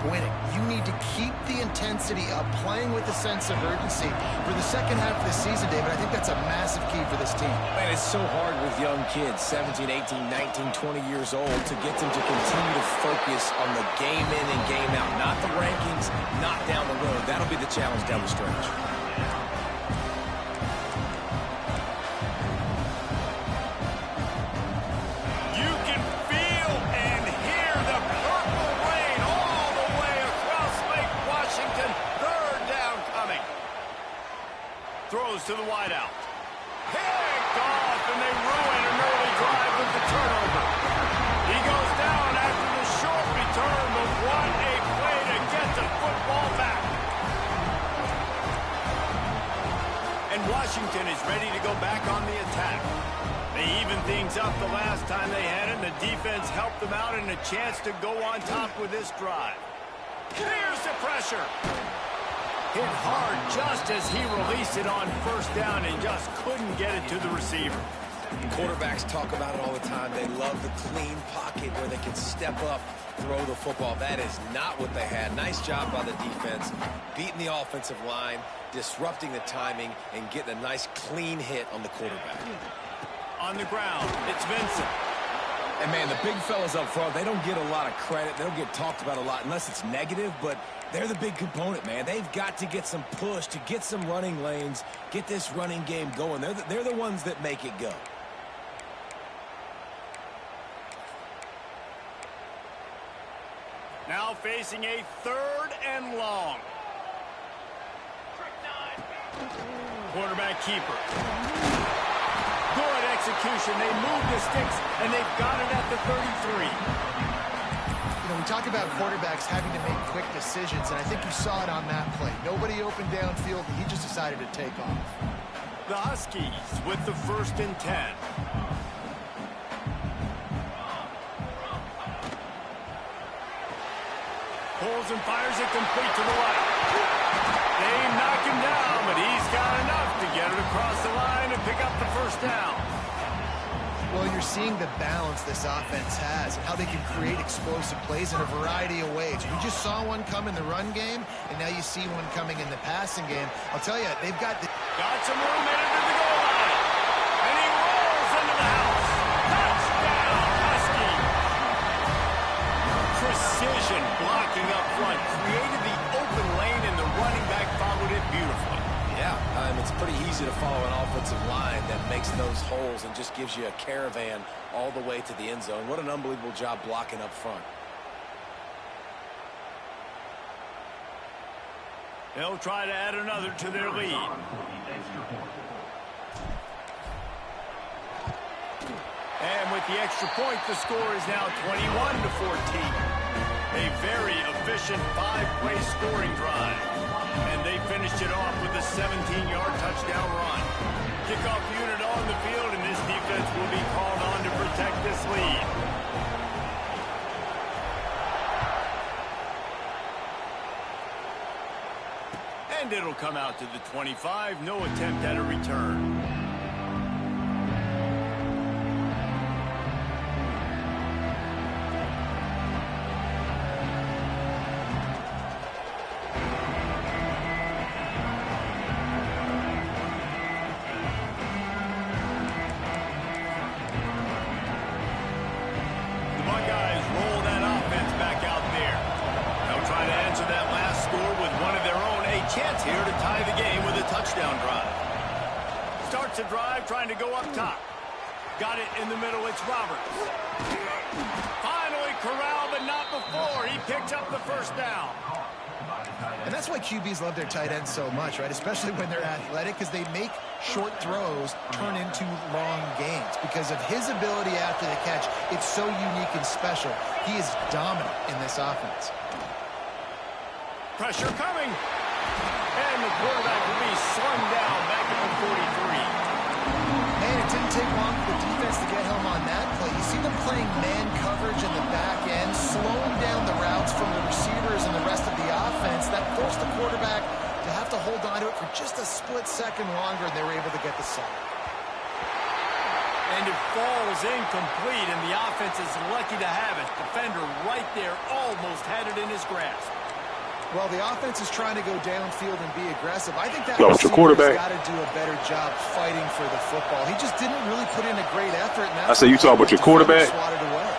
winning. You need to keep the intensity up, playing with a sense of urgency for the second half of the season, David. I think that's a massive key for this team. Man, it's so hard with young kids, 17, 18, 19, 20 years old, to get them to continue to focus on the game in and game out, not the rankings, not down the road. That'll be the challenge down the stretch. Throws to the wideout. Picked off, and they ruin an early drive with the turnover. He goes down after the short return, but what a play to get the football back. And Washington is ready to go back on the attack. They evened things up the last time they had it, and the defense helped them out and a chance to go on top with this drive. Here's the pressure. Hit hard just as he released it on first down and just couldn't get it to the receiver. Quarterbacks talk about it all the time. They love the clean pocket where they can step up, throw the football. That is not what they had. Nice job by the defense, beating the offensive line, disrupting the timing, and getting a nice clean hit on the quarterback. On the ground, it's Vincent. And, man, the big fellas up front, they don't get a lot of credit. They don't get talked about a lot unless it's negative, but they're the big component, man. They've got to get some push, to get some running lanes, get this running game going. They're the ones that make it go. Now facing a 3rd and long. Quarterback keeper. Good execution. They move the sticks, and they've got it at the 33. You know, we talk about quarterbacks having to make quick decisions, and I think you saw it on that play. Nobody open downfield, and he just decided to take off. The Huskies with the 1st and 10. Pulls and fires it complete to the right. They knock him down, but he's got enough to get it across the line and pick up the 1st down. Well, you're seeing the balance this offense has and how they can create explosive plays in a variety of ways. We just saw one come in the run game, and now you see one coming in the passing game. I'll tell you, they've got some room in it to the goal line. And he rolls into the house. Touchdown, Husky. Precision blocking up front. Created the open lane, and the running back followed it beautifully. Yeah, it's pretty easy to follow an offensive line that makes those holes and just gives you a caravan all the way to the end zone. What an unbelievable job blocking up front. They'll try to add another to their lead. And with the extra point, the score is now 21-14. A very efficient 5-play scoring drive. And they finished it off with a 17-yard touchdown run. Kickoff unit on the field, and this defense will be called on to protect this lead. And it'll come out to the 25. No attempt at a return. Chance here to tie the game with a touchdown drive. Starts a drive trying to go up top. Got it in the middle. It's Roberts. Finally corralled, but not before. He picked up the 1st down. And that's why QBs love their tight ends so much, right? Especially when they're athletic, because they make short throws turn into long gains. Because of his ability after the catch, it's so unique and special. He is dominant in this offense. Pressure coming. And the quarterback will be slung down back at the 43. Man, it didn't take long for the defense to get home on that play. You see them playing man coverage in the back end, slowing down the routes from the receivers and the rest of the offense. That forced the quarterback to have to hold on to it for just a split second longer, and they were able to get the sack. And it falls incomplete, and the offense is lucky to have it. Defender right there almost had it in his grasp. Well, the offense is trying to go downfield and be aggressive. I think that receiver's got to do a better job fighting for the football. He just didn't really put in a great effort. And I say, you talking about your quarterback? Swatted away.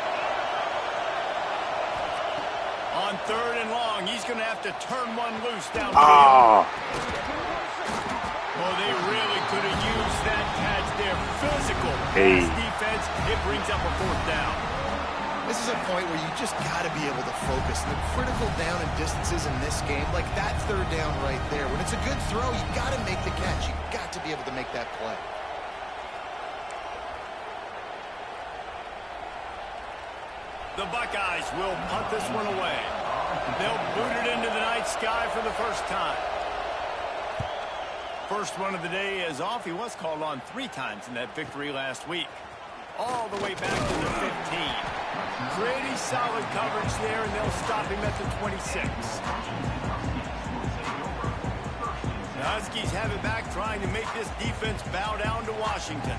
On 3rd and long, he's going to have to turn one loose downfield. Well, they really could have used that catch there. Physical pass defense. It brings up a 4th down. This is a point where you just got to be able to focus. The critical down and distances in this game, like that 3rd down right there. When it's a good throw, you got to make the catch. You got to be able to make that play. The Buckeyes will punt this one away. They'll boot it into the night sky for the first time. First one of the day is off. He was called on 3 times in that victory last week. All the way back to the 15. Pretty solid coverage there, and they'll stop him at the 26. The Huskies have it back, trying to make this defense bow down to Washington.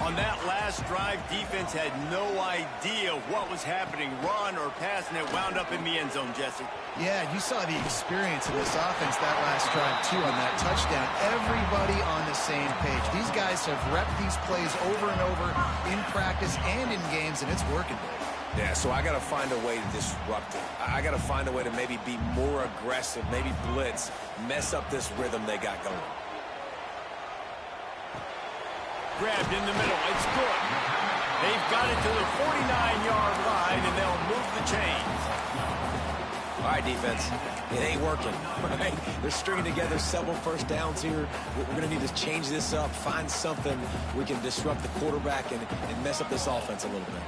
On that last drive, defense had no idea what was happening, run or pass, and it wound up in the end zone, Jesse. Yeah, you saw the experience in this offense that last drive, too, on that touchdown. Everybody on the same page. These guys have repped these plays over and over in practice and in games, and it's working, Dave. Yeah, so I got to find a way to disrupt it. I got to find a way to maybe be more aggressive, maybe blitz, mess up this rhythm they got going. Grabbed in the middle. It's good. They've got it to the 49-yard line, and they'll move the chains. All right, defense. It ain't working. Right? They're stringing together several first downs here. We're going to need to change this up, find something we can disrupt the quarterback and mess up this offense a little bit.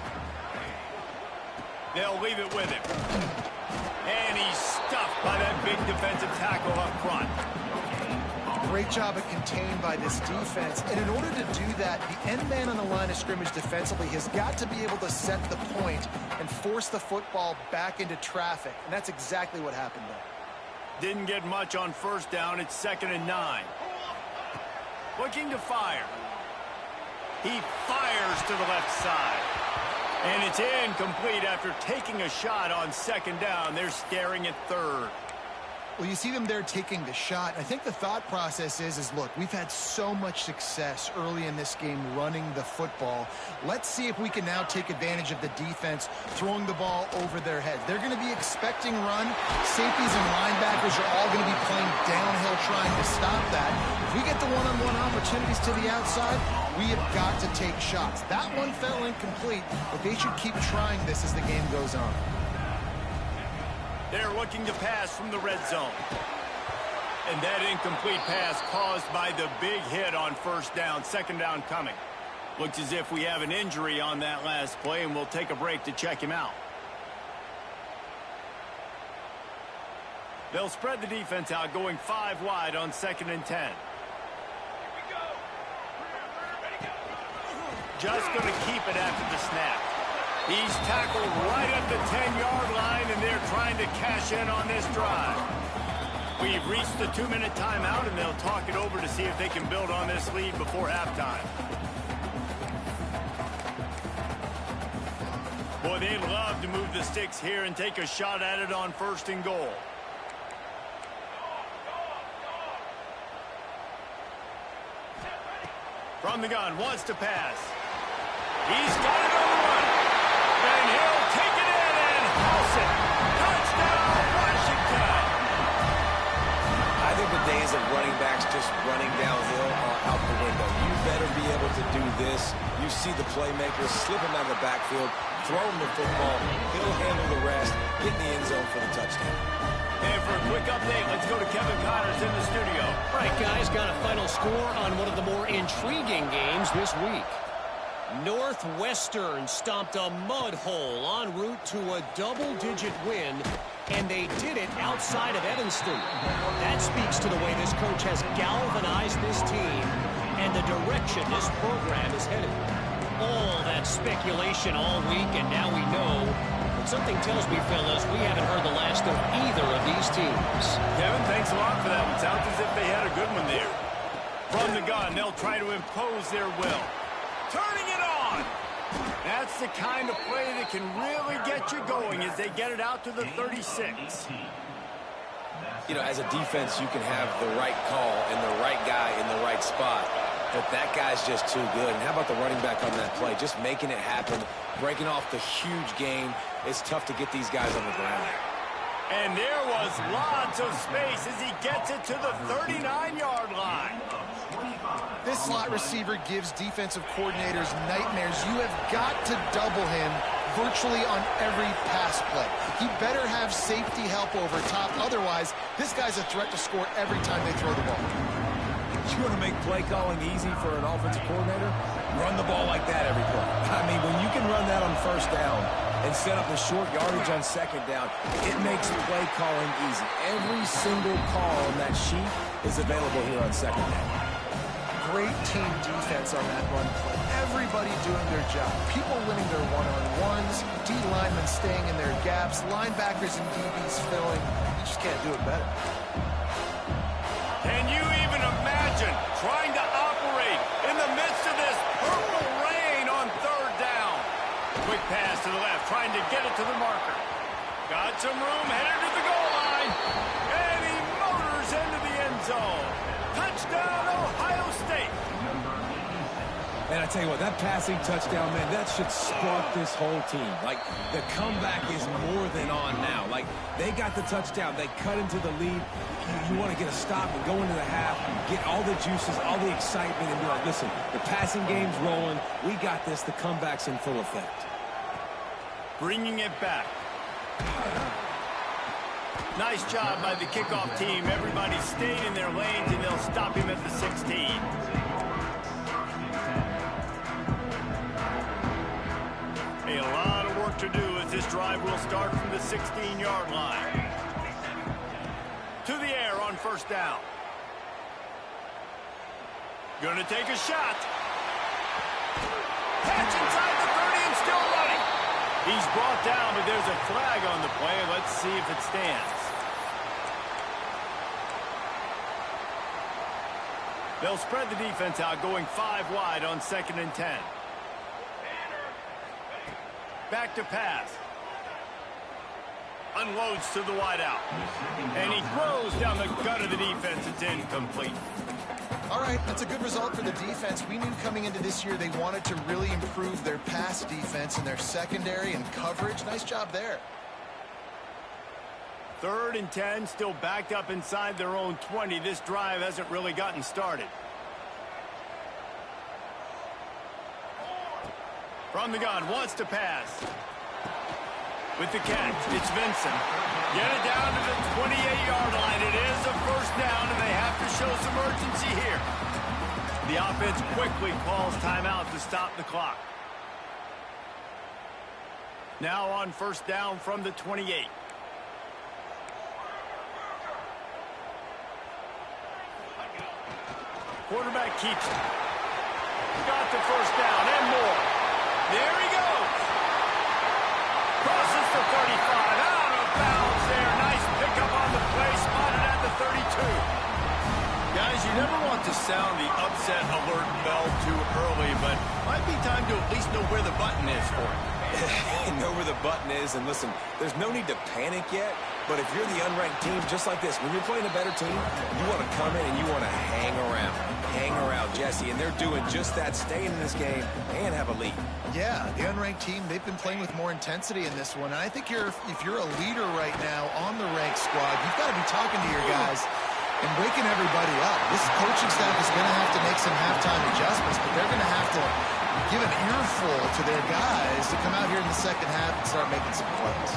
They'll leave it with him. And he's stuffed by that big defensive tackle up front. Great job at contained by this defense. And in order to do that, the end man on the line of scrimmage defensively has got to be able to set the point and force the football back into traffic. And that's exactly what happened there. Didn't get much on first down. It's 2nd and 9. Looking to fire. He fires to the left side. And it's incomplete after taking a shot on 2nd down. They're staring at 3rd. Well, you see them there taking the shot. I think the thought process is look, we've had so much success early in this game running the football. Let's see if we can now take advantage of the defense throwing the ball over their heads. They're going to be expecting run. Safeties and linebackers are all going to be playing downhill trying to stop that. If we get the one-on-one opportunities to the outside, we have got to take shots. That one fell incomplete, but they should keep trying this as the game goes on. They're looking to pass from the red zone. And that incomplete pass caused by the big hit on first down. 2nd down coming. Looks as if we have an injury on that last play, and we'll take a break to check him out. They'll spread the defense out, going 5 wide on 2nd and 10. Just going to keep it after the snap. He's tackled right at the 10-yard line, and they're trying to cash in on this drive. We've reached the 2-minute timeout, and they'll talk it over to see if they can build on this lead before halftime. Boy, they'd love to move the sticks here and take a shot at it on 1st and goal. From the gun, wants to pass. He's got it on the run. And he'll take it in and house it. Touchdown, Washington. I think the days of running backs just running downhill are out the window. You better be able to do this. You see the playmakers slip him out of the backfield, throw him the football. He'll handle the rest, get in the end zone for the touchdown. And for a quick update, let's go to Kevin Connors in the studio. All right, guys, got a final score on one of the more intriguing games this week. Northwestern stomped a mud hole en route to a double-digit win, and they did it outside of Evanston. That speaks to the way this coach has galvanized this team and the direction this program is headed. All that speculation all week, and now we know. But something tells me, fellas, we haven't heard the last of either of these teams. Kevin, thanks a lot for that one. Sounds as if they had a good one there. From the gun, they'll try to impose their will. Turning it on. That's the kind of play that can really get you going as they get it out to the 36. You know, as a defense, you can have the right call and the right guy in the right spot, but that guy's just too good. And how about the running back on that play? Just making it happen, breaking off the huge gain. It's tough to get these guys on the ground. And there was lots of space as he gets it to the 39-yard line. This slot receiver gives defensive coordinators nightmares. You have got to double him virtually on every pass play. He better have safety help over top. Otherwise, this guy's a threat to score every time they throw the ball. You want to make play calling easy for an offensive coordinator? Run the ball like that every play. I mean, when you can run that on first down and set up a short yardage on second down, it makes play calling easy. Every single call on that sheet is available here on second down. Great team defense on that run play. Everybody doing their job. People winning their one-on-ones, D linemen staying in their gaps, linebackers and DBs filling. You just can't do it better. Can you even imagine trying to operate in the midst of this purple rain on third down? Quick pass to the left, trying to get it to the marker. Got some room, headed to the goal line. And he motors into the end zone. Touchdown, Ohio State. And I tell you what, that passing touchdown, man, that should spark this whole team. Like, the comeback is more than on now. Like, they got the touchdown. They cut into the lead. You want to get a stop and go into the half, get all the juices, all the excitement, and be like, listen, the passing game's rolling. We got this. The comeback's in full effect. Bringing it back. Nice job by the kickoff team. Everybody stayed in their lanes, and they'll stop him at the 16. A lot of work to do as this drive will start from the 16-yard line. To the air on first down. Gonna take a shot. Catch inside the 30 and still running. He's brought down, but there's a flag on the play. Let's see if it stands. They'll spread the defense out, going 5 wide on 2nd and 10. Back to pass. Unloads to the wideout. And he throws down the gut of the defense. It's incomplete. All right, that's a good result for the defense. We knew coming into this year they wanted to really improve their pass defense and their secondary and coverage. Nice job there. 3rd and 10, still backed up inside their own 20. This drive hasn't really gotten started. From the gun, wants to pass. With the catch, it's Vincent. Get it down to the 28-yard line. It is a first down, and they have to show some urgency here. The offense quickly calls timeout to stop the clock. Now on first down from the 28. Quarterback keeps it. Got the first down and more. There he goes. Crosses the 35. Out of bounds there. Nice pickup on the play. Spotted at the 32. Guys, you never want to sound the upset alert bell too early, but might be time to at least know where the button is for it. Know where the button is, and listen, there's no need to panic yet, but if you're the unranked team, just like this, when you're playing a better team, you want to come in and you want to hang around Jesse, and they're doing just that, staying in this game and have a lead. Yeah, the unranked team, they've been playing with more intensity in this one, and I think if you're a leader right now on the ranked squad, you've got to be talking to your guys and waking everybody up. This coaching staff is going to have to make some halftime adjustments, but they're going to have to give an earful to their guys to come out here in the second half and start making some plays.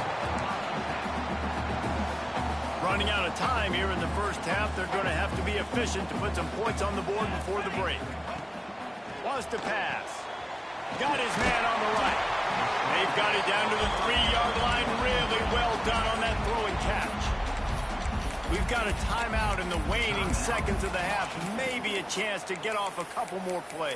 Running out of time here in the first half, they're going to have to be efficient to put some points on the board before the break. Wants to pass. Got his man on the right. They've got it down to the 3-yard line. Really well done on that throw and catch. We've got a timeout in the waning seconds of the half. Maybe a chance to get off a couple more plays.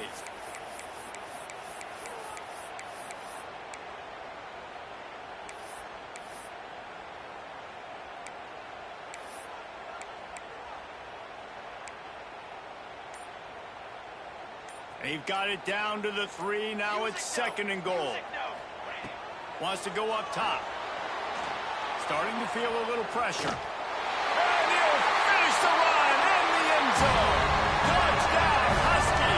They've got it down to the 3. Now it's 2nd and goal. Wants to go up top. Starting to feel a little pressure. And he'll finish the run in the end zone. Touchdown, Husky.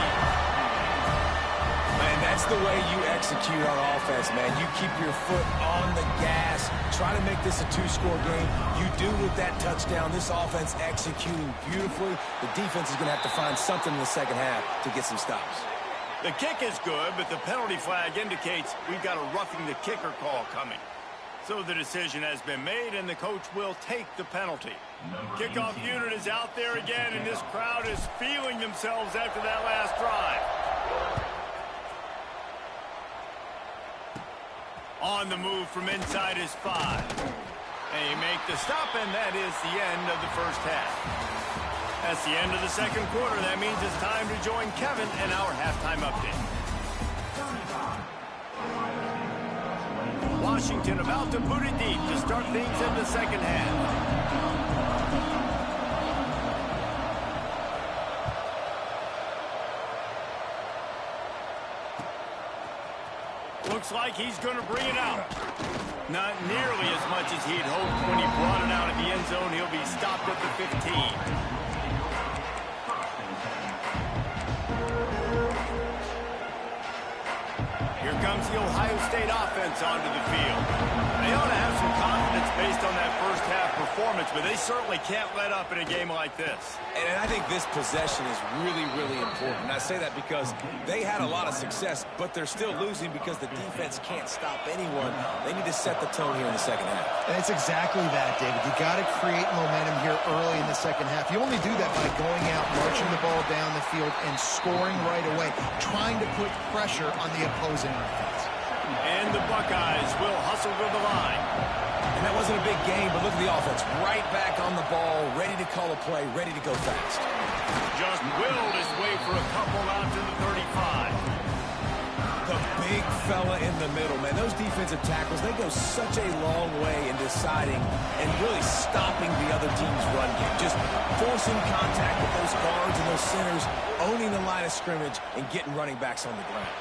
Man, that's the way you execute on offense, man. You keep your foot on the gas. Try to make this a 2-score game. You do with that touchdown. This offense executing beautifully. The defense is going to have to find something in the second half to get some stops. The kick is good, but the penalty flag indicates we've got a roughing the kicker call coming. So the decision has been made, and the coach will take the penalty. Kickoff unit is out there again, and this crowd is feeling themselves after that last drive. On the move from inside his 5. They make the stop, and that is the end of the first half. That's the end of the second quarter. That means it's time to join Kevin in our halftime update. Washington about to put it deep to start things in the second half. Looks like he's going to bring it out. Not nearly as much as he'd hoped when he brought it out of the end zone. He'll be stopped at the 15. Here comes the Ohio State offense onto the field. They ought to have some confidence based on that first half performance, but they certainly can't let up in a game like this. And I think this possession is really, really important. I say that because they had a lot of success, but they're still losing because the defense can't stop anyone. They need to set the tone here in the second half. And it's exactly that, David. You got to create momentum here early in the second half. You only do that by going out, marching the ball down the field, and scoring right away, trying to put pressure on the opposing offense. And the Buckeyes will hustle to the line. And that wasn't a big game, but look at the offense. Right back on the ball, ready to call a play, ready to go fast. Just willed his way for a couple out to the 35. The big fella in the middle, man. Those defensive tackles, they go such a long way in deciding and really stopping the other team's run game. Just forcing contact with those guards and those centers, owning the line of scrimmage, and getting running backs on the ground.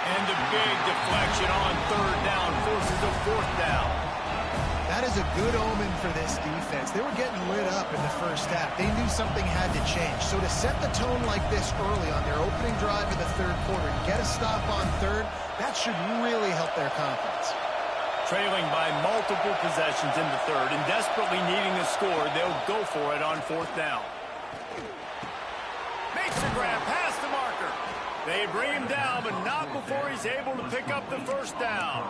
And the big deflection on 3rd down forces a 4th down. That is a good omen for this defense. They were getting lit up in the first half. They knew something had to change. So to set the tone like this early on their opening drive of the 3rd quarter, get a stop on 3rd, that should really help their confidence. Trailing by multiple possessions in the 3rd and desperately needing a score, they'll go for it on 4th down. Makes the grab past the marker. They bring him down, but not before he's able to pick up the 1st down.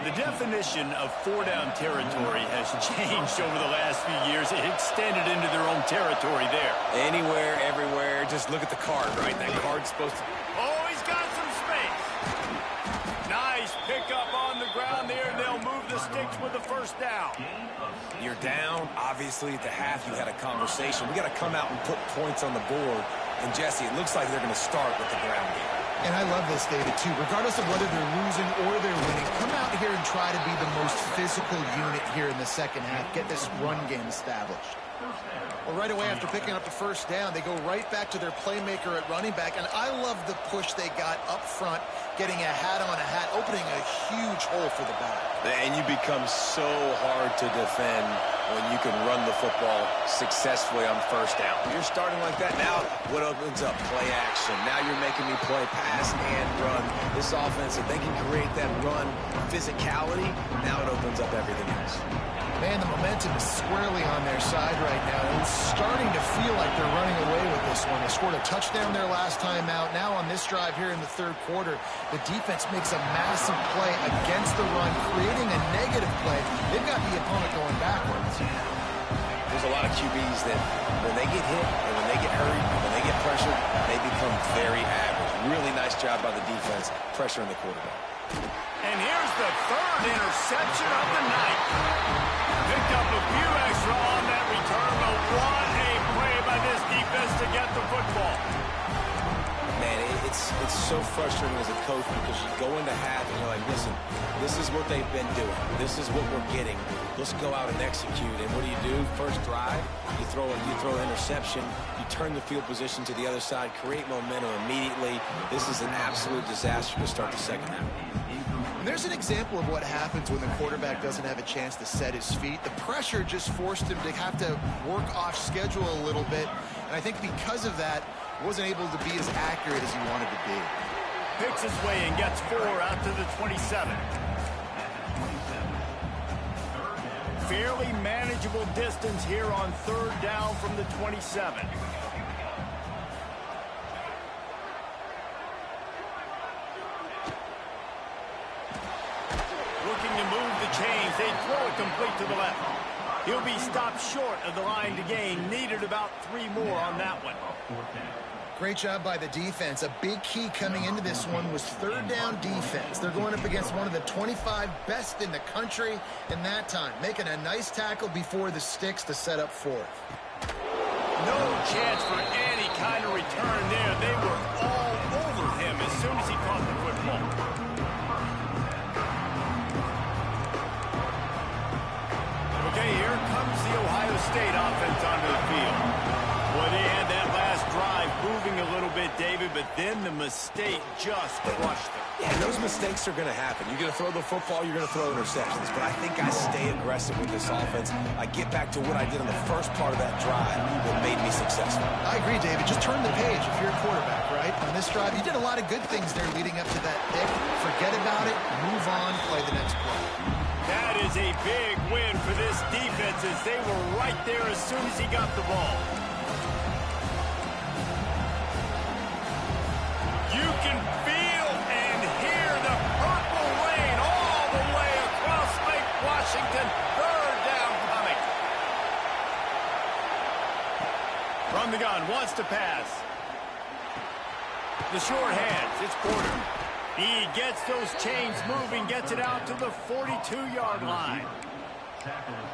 The definition of 4-down territory has changed over the last few years. It extended into their own territory there. Anywhere, everywhere. Just look at the card, right? That card's supposed to... Oh, he's got some space. Nice pickup on the ground there, and they'll move the sticks with the 1st down. You're down. Obviously, at the half, you had a conversation. We got to come out and put points on the board. And, Jesse, it looks like they're going to start with the ground game. And I love this, David, too. Regardless of whether they're losing or they're winning, come out here and try to be the most physical unit here in the second half. Get this run game established. Well, right away after picking up the 1st down, they go right back to their playmaker at running back. And I love the push they got up front, getting a hat on a hat, opening a huge hole for the back. And you become so hard to defend when you can run the football successfully on 1st down. You're starting like that. Now, what opens up? Play action. Now you're making me play pass and run. This offense, if they can create that run physicality, now it opens up everything else. Man, the momentum is squarely on their side right now. It's starting to feel like they're running away with this one. They scored a touchdown their last time out. Now on this drive here in the 3rd quarter, the defense makes a massive play against the run, creating a negative play. They've got the opponent going backwards. There's a lot of QBs that when they get hit and when they get hurried, when they get pressured, they become very average. Really nice job by the defense, pressuring the quarterback. And here's the 3rd interception of the night. Picked up a few extra on that return, but what a play by this defense to get the football. Man, it's so frustrating as a coach because you go into half and you're like, listen, this is what they've been doing. This is what we're getting. let's go out and execute. And what do? First drive, you throw an interception, you turn the field position to the other side, create momentum immediately. This is an absolute disaster to start the second half. And there's an example of what happens when the quarterback doesn't have a chance to set his feet. The pressure just forced him to have to work off schedule a little bit. And I think because of that, wasn't able to be as accurate as he wanted to be. Picks his way and gets 4 out to the 27. Fairly manageable distance here on third down from the 27. Looking to move the chains. They throw it complete to the left. He'll be stopped short of the line to gain. Needed about 3 more on that one. Great job by the defense. A big key coming into this one was third down defense. They're going up against one of the 25 best in the country in that time, making a nice tackle before the sticks to set up fourth. No chance for any kind of return there. They were all over him as soon as he caught the football. Okay, here comes the Ohio State offense onto the field. Well, they had that last drive moving a little bit, David, but then the mistake just crushed them. Yeah, those mistakes are going to happen. You're going to throw the football, you're going to throw interceptions. But I think I stay aggressive with this offense. I get back to what I did on the first part of that drive that made me successful. I agree, David. Just turn the page if you're a quarterback, right? On this drive, you did a lot of good things there leading up to that pick. Forget about it, move on, play the next play. That is a big win for this defense as they were right there as soon as he got the ball. You can feel and hear the purple rain all the way across Lake Washington. Third down coming. From the gun, wants to pass. The short hands, it's Porter. He gets those chains moving, gets it out to the 42-yard line.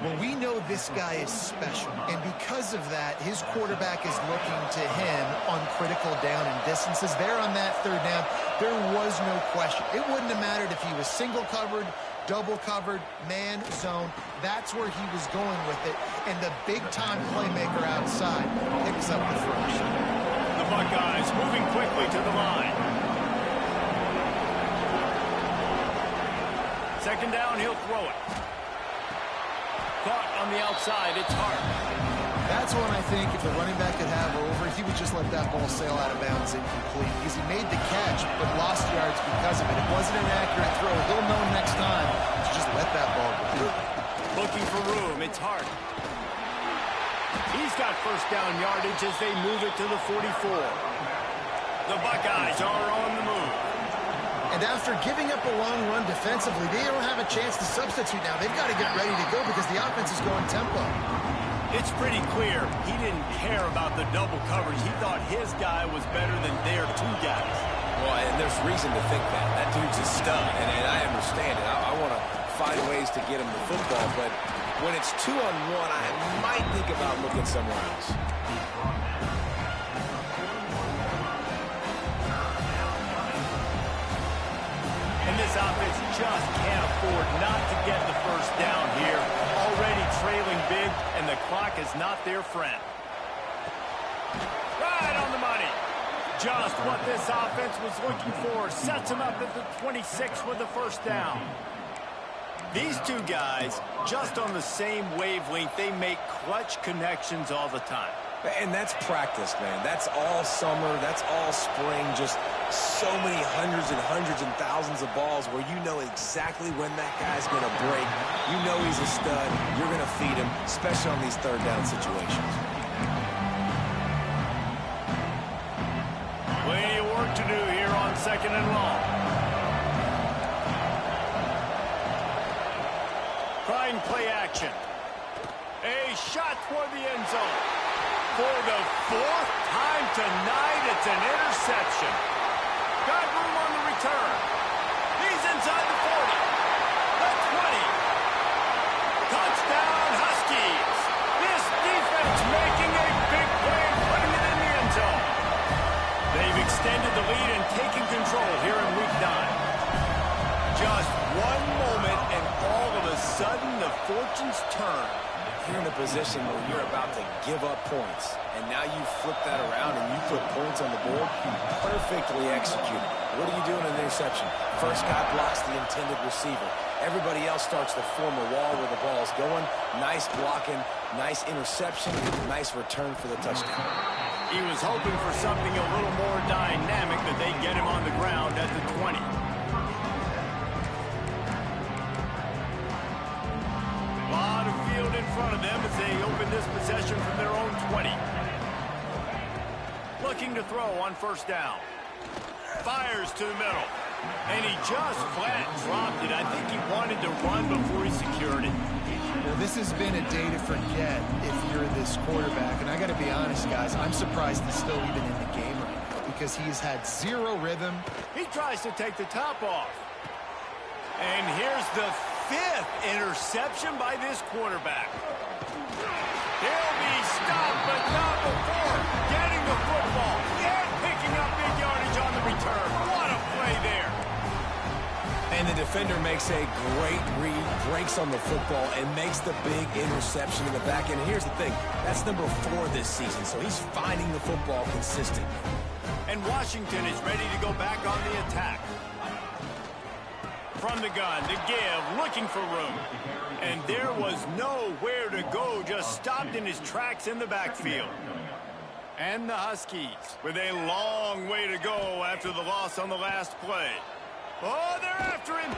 Well, we know this guy is special, and because of that, his quarterback is looking to him on critical down and distances. There on that third down, there was no question. It wouldn't have mattered if he was single covered, double covered, man, zone. That's where he was going with it, and the big-time playmaker outside picks up the first. The Buckeyes moving quickly to the line. Second down, he'll throw it. Caught on the outside, it's Hart. That's one I think if the running back could have over, he would just let that ball sail out of bounds incomplete because he made the catch but lost yards because of it. It wasn't an accurate throw. He'll know next time to just let that ball go. Looking for room, it's Hart. He's got first down yardage as they move it to the 44. The Buckeyes are on the move. And after giving up a long run defensively, they don't have a chance to substitute now. They've got to get ready to go because the offense is going tempo. It's pretty clear he didn't care about the double coverage. He thought his guy was better than their 2 guys. Well, and there's reason to think that. That dude's a stud, and I understand it. I want to find ways to get him the football, but when it's 2-on-1, I might think about looking somewhere else. And this offense just can't afford not to get the first down here. Already trailing big, and the clock is not their friend. Right on the money. Just what this offense was looking for. Sets them up at the 26 with the first down. These 2 guys, just on the same wavelength, they make clutch connections all the time. And that's practice, man. That's all summer. That's all spring. Just so many hundreds and thousands of balls where you know exactly when that guy's going to break. You know he's a stud. You're going to feed him, especially on these third down situations. Plenty of work to do here on second and long. Trying play action. A shot toward the end zone. For the 4th time tonight, it's an interception. Got room on the return. He's inside the 40. The 20. Touchdown, Huskies. This defense making a big play and putting it in the end zone. They've extended the lead and taken control here in Week 9. Just one moment, and all of a sudden, sudden, the fortunes turn. You're in a position where you're about to give up points, and now you flip that around and you put points on the board. Perfectly executed. What do you do in an interception? First guy blocks the intended receiver. Everybody else starts to form a wall where the ball's going. Nice blocking, nice interception, nice return for the touchdown. He was hoping for something a little more dynamic, that they get him on the ground at the 20. A lot of field in front of them as they open this possession from their own 20. Looking to throw on first down. Fires to the middle. And he just flat dropped it. I think he wanted to run before he secured it. Well, this has been a day to forget if you're this quarterback. And I got to be honest, guys, I'm surprised he's still even in the game right now because he's had zero rhythm. He tries to take the top off. And here's the 5th interception by this quarterback. He'll be stopped, but not before getting the football and picking up big yardage on the return. What a play there. And the defender makes a great read, breaks on the football, and makes the big interception in the back end. Here's the thing, that's number 4 this season, so he's finding the football consistently. And Washington is ready to go back on the attack. From the gun, to give, looking for room. And there was nowhere to go, just stopped in his tracks in the backfield. And the Huskies with a long way to go after the loss on the last play. Oh, they're after him.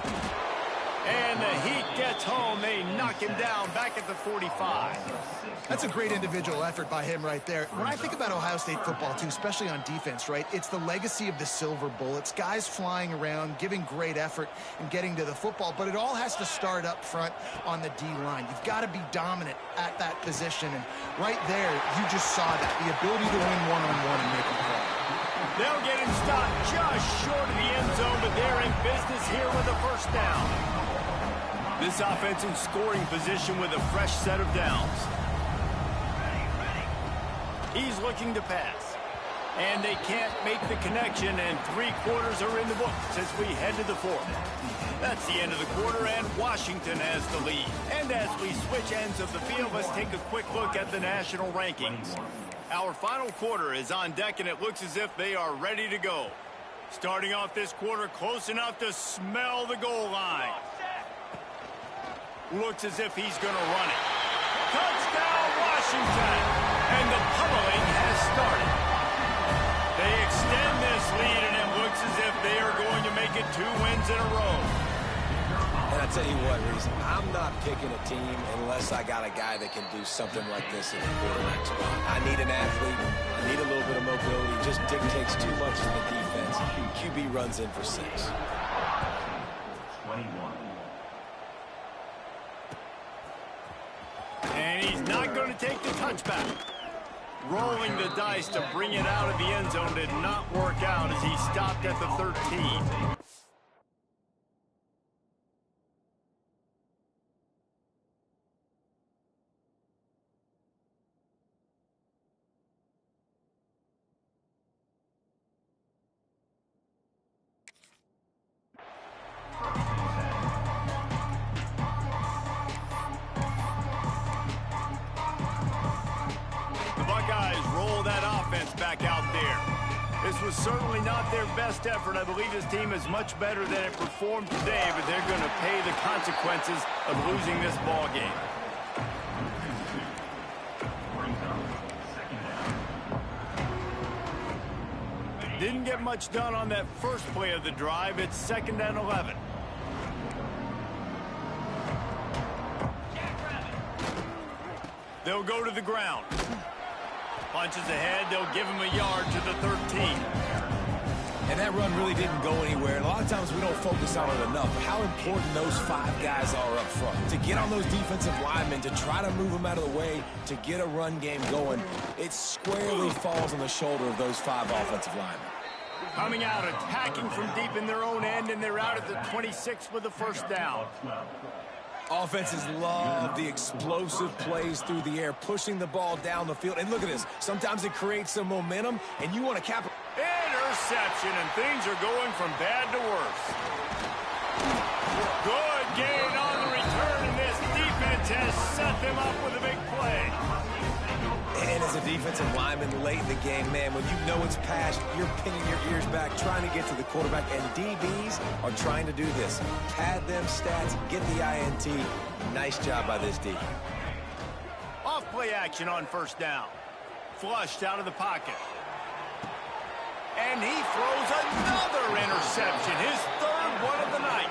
And the Heat gets home. They knock him down back at the 45. That's a great individual effort by him right there. When I think about Ohio State football, too, especially on defense, right, it's the legacy of the Silver Bullets, guys flying around, giving great effort and getting to the football, but it all has to start up front on the D-line. You've got to be dominant at that position, and right there, you just saw that, the ability to win one-on-one and make a play. They'll get him stopped just short of the end zone, but they're in business here with a first down. This offense in scoring position with a fresh set of downs. He's looking to pass. And they can't make the connection, and 3 quarters are in the books as we head to the 4th. That's the end of the quarter, and Washington has the lead. And as we switch ends of the field, let's take a quick look at the national rankings. Our final quarter is on deck, and it looks as if they are ready to go. Starting off this quarter close enough to smell the goal line. Looks as if he's going to run it. Touchdown, Washington! And the pummeling has started. They extend this lead, and it looks as if they are going to make it 2 wins in a row. And I'll tell you what, Reese, I'm not picking a team unless I got a guy that can do something like this in the quarterback spot. I need an athlete. I need a little bit of mobility. It just dictates too much to the defense. QB runs in for 6. 21. And he's not going to take the touchback. Rolling the dice to bring it out of the end zone did not work out as he stopped at the 13. Back out there. This was certainly not their best effort. I believe this team is much better than it performed today, but they're going to pay the consequences of losing this ball game. Didn't get much done on that first play of the drive. It's 2nd and 11. They'll go to the ground. Punches ahead, they'll give him a yard to the 13. And that run really didn't go anywhere. And a lot of times we don't focus on it enough. How important those 5 guys are up front. To get on those defensive linemen, to try to move them out of the way, to get a run game going, it squarely falls on the shoulder of those 5 offensive linemen. Coming out, attacking from deep in their own end, and they're out at the 26 with the first down. Offenses love the explosive plays through the air, pushing the ball down the field. And look at this. Sometimes it creates some momentum, and you want to capitalize. Interception, and things are going from bad to worse. Good gain on the return, and this set them up with a big play. And as a defensive lineman late in the game, man, when you know it's passed, you're pinning your ears back, trying to get to the quarterback, and DBs are trying to do this. Pad them stats, get the INT. Nice job by this D. Off play action on first down. Flushed out of the pocket. And he throws another interception, his third one of the night.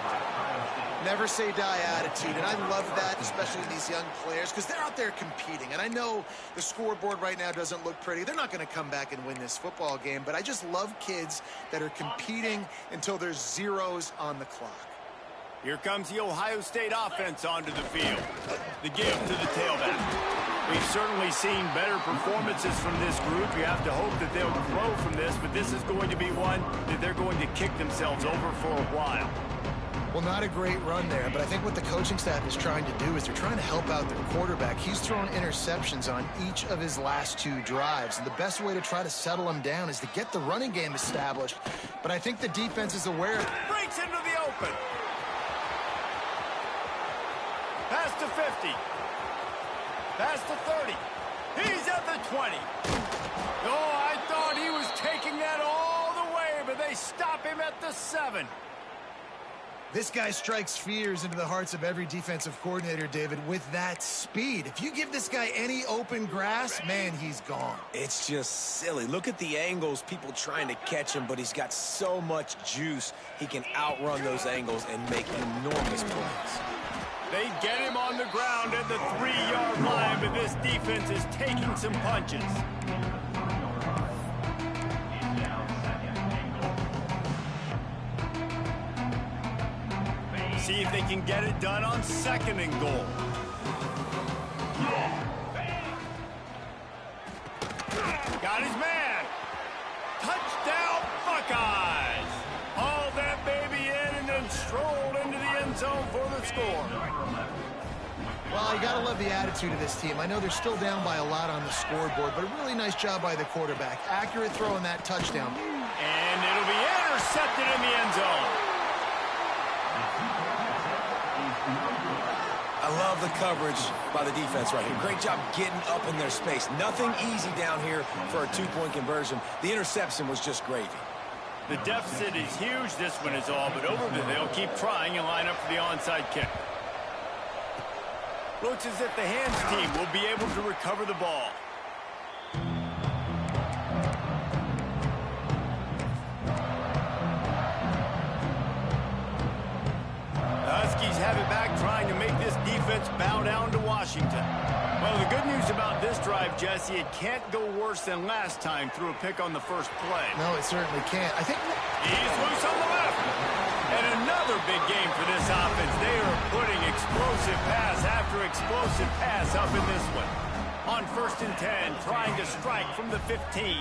Never say die attitude, and I love that, especially in these young players, because they're out there competing. And I know the scoreboard right now doesn't look pretty. They're not going to come back and win this football game, but I just love kids that are competing until there's zeros on the clock. Here comes the Ohio State offense onto the field. The give to the tailback. We've certainly seen better performances from this group. You have to hope that they'll grow from this, but this is going to be one that they're going to kick themselves over for a while. Well, not a great run there, but I think what the coaching staff is trying to do is they're trying to help out their quarterback. He's thrown interceptions on each of his last 2 drives, and the best way to try to settle him down is to get the running game established. But I think the defense is aware. Breaks into the open. Pass to 50. Pass to 30. He's at the 20. Oh, I thought he was taking that all the way, but they stop him at the 7. This guy strikes fears into the hearts of every defensive coordinator, David, with that speed. If you give this guy any open grass, man, he's gone. It's just silly. Look at the angles, people trying to catch him, but he's got so much juice. He can outrun those angles and make enormous plays. They get him on the ground at the 3-yard line, but this defense is taking some punches. See if they can get it done on 2nd and goal. Got his man. Touchdown, Buckeyes. Hauled that baby in and then strolled into the end zone for the score. Well, you got to love the attitude of this team. I know they're still down by a lot on the scoreboard, but a really nice job by the quarterback. Accurate throw in that touchdown. And it'll be intercepted in the end zone. I love the coverage by the defense right here. Great job getting up in their space. Nothing easy down here for a 2-point conversion. The interception was just gravy. The deficit is huge. This one is all but over, but they'll keep trying and line up for the onside kick. Looks as if the hands team will be able to recover the ball. Huskies have it back, trying to make this defense bow down to Washington. Well, the good news about this drive, Jesse, it can't go worse than last time through a pick on the first play. No, it certainly can't. I think he's loose on the left. And another big game for this offense. They are putting explosive pass after explosive pass up in this one. On 1st and 10, trying to strike from the 15.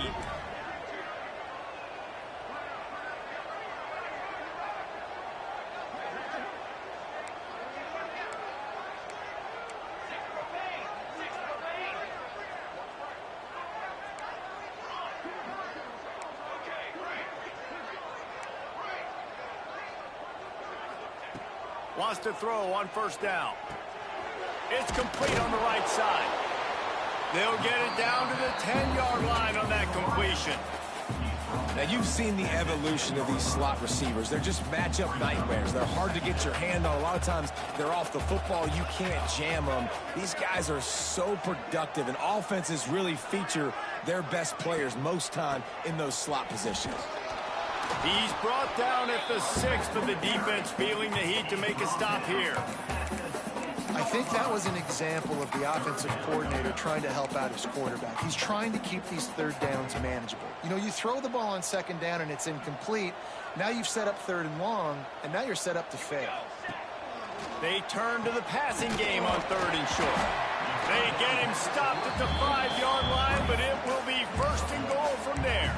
Wants to throw on 1st down. It's complete on the right side. They'll get it down to the 10-yard line on that completion. Now, you've seen the evolution of these slot receivers. They're just matchup nightmares. They're hard to get your hand on. A lot of times, they're off the football. You can't jam them. These guys are so productive, and offenses really feature their best players most time in those slot positions. He's brought down at the 6th, but the defense feeling the heat to make a stop here. I think that was an example of the offensive coordinator trying to help out his quarterback. He's trying to keep these 3rd downs manageable. You know, you throw the ball on 2nd down and it's incomplete. Now you've set up 3rd and long, and now you're set up to fail. They turn to the passing game on 3rd and short. They get him stopped at the 5-yard line, but it will be 1st and goal from there.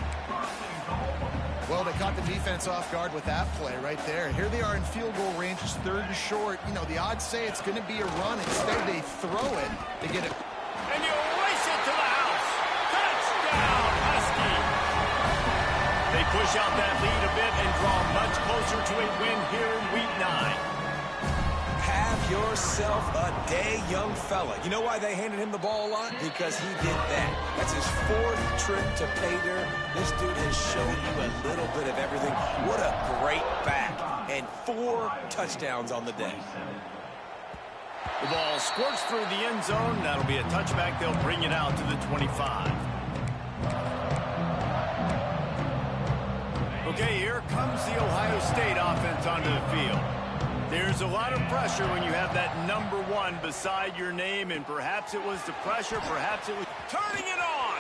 Well, they caught the defense off guard with that play right there. Here they are in field goal range. It's 3rd and short. You know, the odds say it's going to be a run. Instead, they throw it. They get it. And you race it to the house. Touchdown, Husky. They push out that lead a bit and draw much closer to a win here in Week 9. Have yourself a day, young fella. You know why they handed him the ball a lot? Because he did that. That's his 4th trip to pay dirt. This dude has shown you a little bit of everything. What a great back. And 4 touchdowns on the day. The ball squirts through the end zone. That'll be a touchback. They'll bring it out to the 25. Okay, here comes the Ohio State offense onto the field. There's a lot of pressure when you have that number 1 beside your name, and perhaps it was the pressure, perhaps it was turning it on.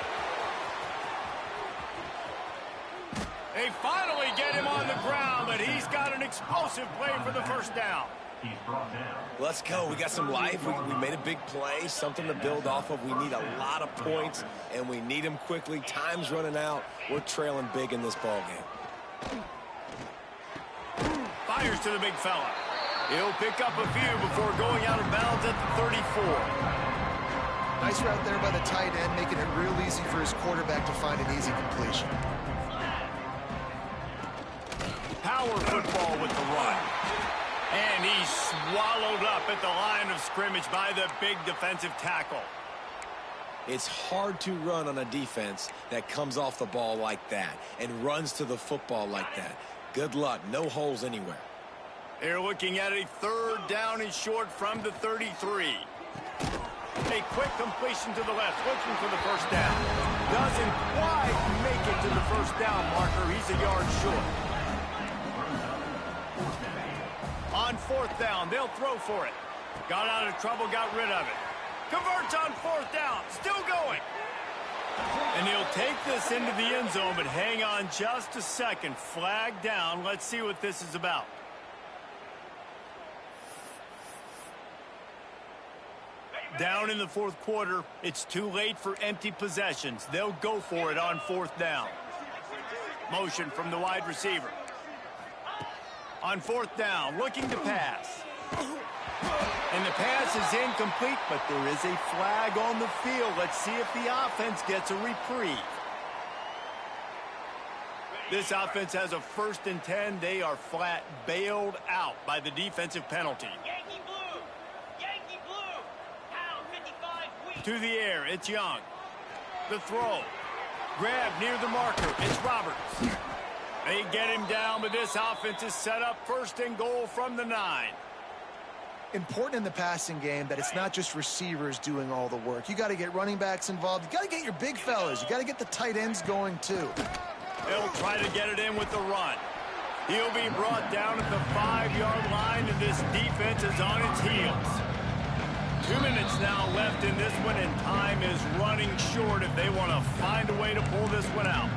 They finally get him on the ground, but he's got an explosive play for the first down. Let's go. We got some life. We made a big play, something to build off of. We need a lot of points, and we need them quickly. Time's running out. We're trailing big in this ball game. Fires to the big fella. He'll pick up a few before going out of bounds at the 34. Nice route there by the tight end, making it real easy for his quarterback to find an easy completion. Power football with the run. And he's swallowed up at the line of scrimmage by the big defensive tackle. It's hard to run on a defense that comes off the ball like that and runs to the football like that. Good luck. No holes anywhere. They're looking at a 3rd down and short from the 33. A quick completion to the left, looking for the first down. Doesn't quite make it to the first down marker. He's a yard short. On 4th down, they'll throw for it. Got out of trouble, got rid of it. Converts on 4th down, still going. And he'll take this into the end zone, but hang on just a second. Flag down. Let's see what this is about. Down in the 4th quarter, it's too late for empty possessions. They'll go for it on 4th down. Motion from the wide receiver. On 4th down, looking to pass. And the pass is incomplete, but there is a flag on the field. Let's see if the offense gets a reprieve. This offense has a 1st and 10. They are flat bailed out by the defensive penalty. Yankee blue! Yankee blue! Pound 55 wheat! To the air, it's Young. The throw. Grab near the marker, it's Roberts. They get him down, but this offense is set up 1st and goal from the 9. Important in the passing game that it's not just receivers doing all the work. You got to get running backs involved. You got to get your big fellas. You got to get the tight ends going too. They'll try to get it in with the run. He'll be brought down at the 5-yard line, and this defense is on its heels. 2 minutes now left in this one, and time is running short if they want to find a way to pull this one out.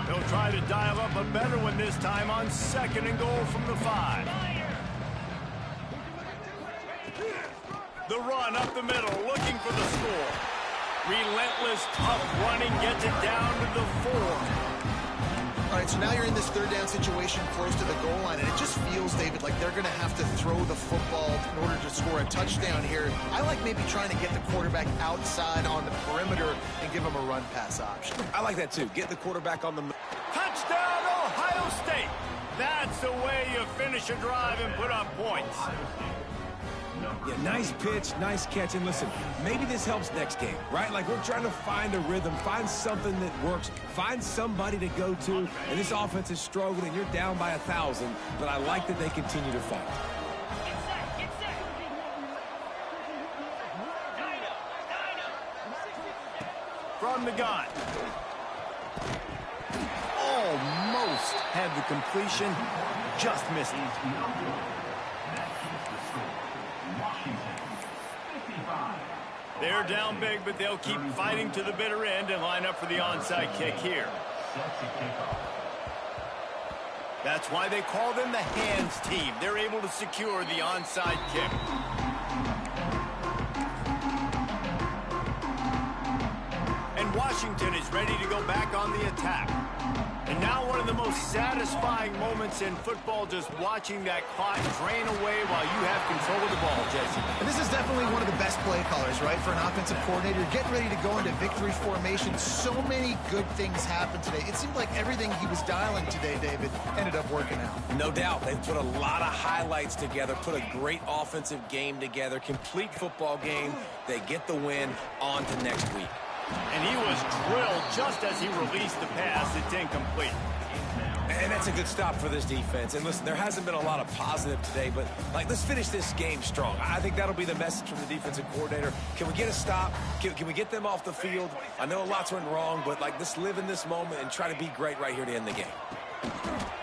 They'll try to dial up a better one this time on 2nd and goal from the 5. The run up the middle, looking for the score. Relentless, tough running, gets it down to the 4. All right, so now you're in this 3rd down situation close to the goal line, and it just feels, David, like they're going to have to throw the football in order to score a touchdown here. I like maybe trying to get the quarterback outside on the perimeter and give him a run-pass option. I like that, too. Get the quarterback on the... Touchdown, Ohio State! That's the way you finish a drive and put up points. Yeah, nice pitch, nice catch. And listen, maybe this helps next game, right? Like we're trying to find a rhythm, find something that works, find somebody to go to. And this offense is struggling, and you're down by 1,000. But I like that they continue to fight. Get set! Get set! From the gun. Almost had the completion, just missed it. They're down big, but they'll keep fighting to the bitter end and line up for the onside kick here. That's why they call them the hands team. They're able to secure the onside kick. And Washington is ready to go back on the attack. And now one of the most satisfying moments in football, just watching that clock drain away while you have control of the ball, Jesse. And this is definitely one of the best play callers, right, for an offensive coordinator. Getting ready to go into victory formation. So many good things happened today. It seemed like everything he was dialing today, David, ended up working out. No doubt. They put a lot of highlights together, put a great offensive game together, complete football game. They get the win. On to next week. And he was drilled just as he released the pass. It's incomplete. And that's a good stop for this defense. And listen, there hasn't been a lot of positive today, but let's finish this game strong. I think that'll be the message from the defensive coordinator. Can we get a stop? Can we get them off the field? I know a lot's went wrong, but let's live in this moment and try to be great right here to end the game.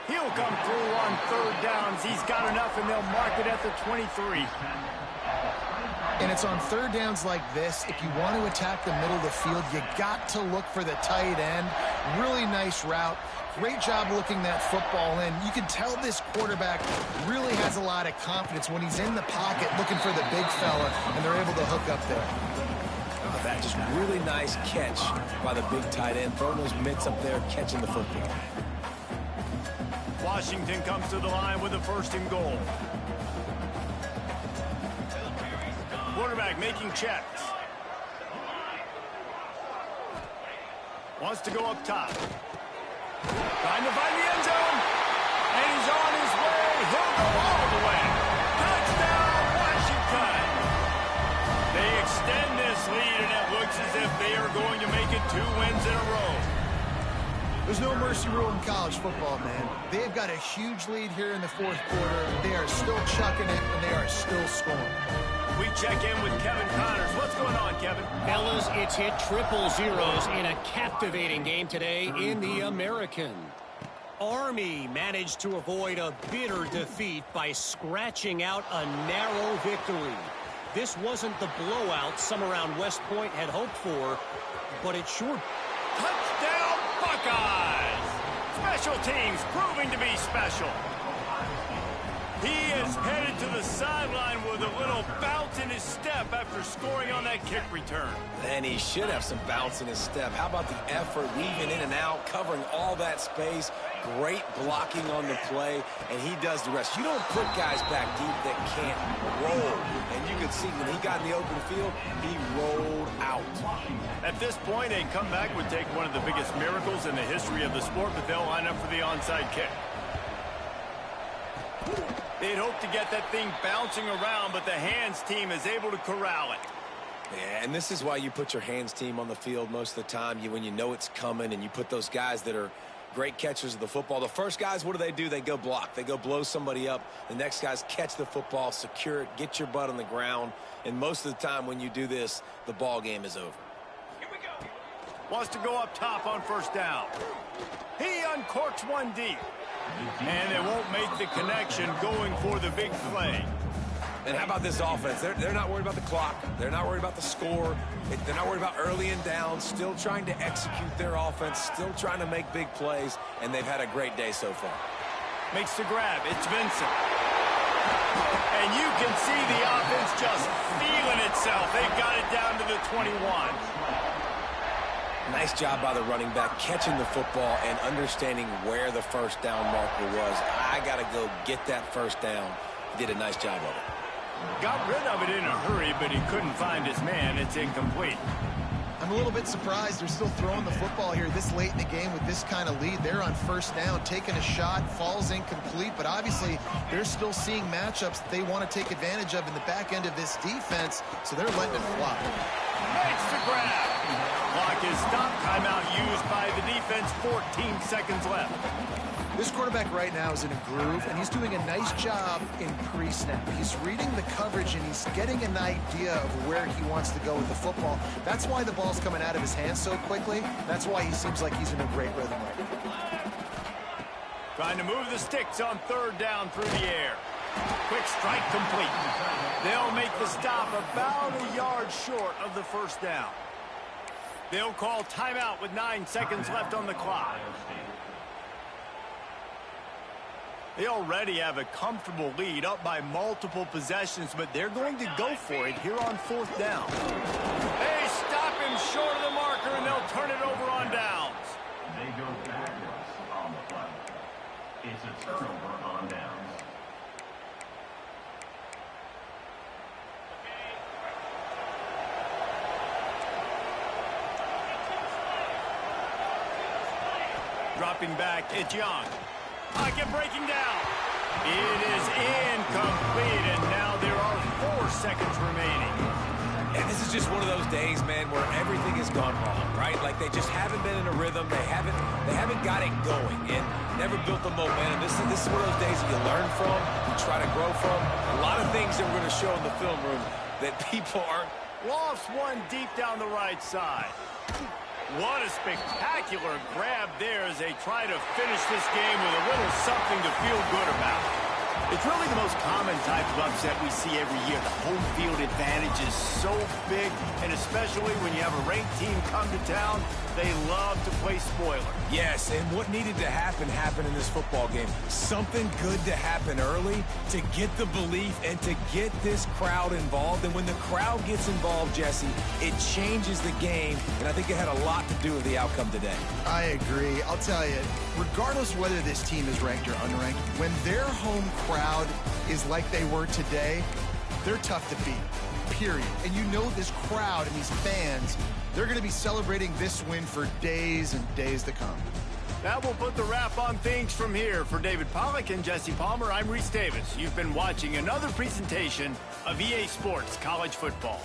He'll come through on third downs. He's got enough, and they'll mark it at the 23. And it's on third downs like this. If you want to attack the middle of the field, you got to look for the tight end. Really nice route. Great job looking that football in. You can tell this quarterback really has a lot of confidence when he's in the pocket looking for the big fella, and they're able to hook up there. That just really nice catch by the big tight end. Throwing those mitts up there, catching the football. Washington comes to the line with a 1st and goal. Quarterback making checks. Wants to go up top. Trying to find the end zone. And he's on his way. He'll go all the way. Touchdown, Washington. They extend this lead, and it looks as if they are going to make it 2 wins in a row. There's no mercy rule in college football, man. They've got a huge lead here in the 4th quarter. They are still chucking it, and they are still scoring. We check in with Kevin Connors. What's going on, Kevin? Fellas, it's hit triple zeros in a captivating game today in the American. Army managed to avoid a bitter defeat by scratching out a narrow victory. This wasn't the blowout some around West Point had hoped for, but it sure... Touchdown, Buckeyes! Special teams proving to be special. He is headed to the sideline with a little bounce in his step after scoring on that kick return. And he should have some bounce in his step. How about the effort, weaving in and out, covering all that space, great blocking on the play, and he does the rest. You don't put guys back deep that can't roll. And you can see when he got in the open field, he rolled out. At this point, a comeback would take one of the biggest miracles in the history of the sport, but they'll line up for the onside kick. They'd hope to get that thing bouncing around, but the hands team is able to corral it. Yeah, and this is why you put your hands team on the field most of the time. When you know it's coming, and you put those guys that are great catchers of the football. The first guys, what do? They go block. They go blow somebody up. The next guys catch the football, secure it, get your butt on the ground. And most of the time when you do this, the ball game is over. Here we go. Wants to go up top on 1st down. He uncorks one deep. And they won't make the connection going for the big play. And how about this offense? They're not worried about the clock. They're not worried about the score. They're not worried about early and down. Still trying to execute their offense. Still trying to make big plays. And they've had a great day so far. Makes the grab. It's Vincent. And you can see the offense just feeling itself. They've got it down to the 21. Nice job by the running back, catching the football and understanding where the 1st down marker was. I got to go get that 1st down. He did a nice job of it. Got rid of it in a hurry, but he couldn't find his man. It's incomplete. I'm a little bit surprised they're still throwing the football here this late in the game with this kind of lead. They're on 1st down, taking a shot, falls incomplete, but obviously they're still seeing matchups that they want to take advantage of in the back end of this defense, so they're letting it fly. Makes the grab. Clock is stopped. Timeout used by the defense. 14 seconds left. This quarterback right now is in a groove, and he's doing a nice job in pre-snap. He's reading the coverage, and he's getting an idea of where he wants to go with the football. That's why the ball's coming out of his hands so quickly. That's why he seems like he's in a great rhythm right now. Trying to move the sticks on 3rd down through the air. Quick strike complete. They'll make the stop about a yard short of the 1st down. They'll call timeout with 9 seconds left on the clock. They already have a comfortable lead, up by multiple possessions, but they're going to go for it here on 4th down. They stop him short of the marker and they'll turn it over on downs. They go backwards on the play. It's a turnover on downs. Dropping back, it's Young. Pocket breaking down. It is incomplete, and now there are 4 seconds remaining. And this is just one of those days, man, where everything has gone wrong, right? Like they just haven't been in a rhythm. They haven't got it going and never built the momentum. This is one of those days that you learn from, you try to grow from. A lot of things that we're going to show in the film room that people aren't. Lofts one deep down the right side. What a spectacular grab there as they try to finish this game with a little something to feel good about. It's really the most common type of upset we see every year. The home field advantage is so big, and especially when you have a ranked team come to town, they love to play spoiler. Yes, and what needed to happen happened in this football game. Something good to happen early to get the belief and to get this crowd involved. And when the crowd gets involved, Jesse, it changes the game, and I think it had a lot to do with the outcome today. I agree. I'll tell you, regardless whether this team is ranked or unranked, when their home crowd is like they were today, they're tough to beat, period. And you know this crowd and these fans, they're going to be celebrating this win for days and days to come. That will put the wrap on things from here. For David Pollack and Jesse Palmer, I'm Reese Davis. You've been watching another presentation of EA Sports College Football.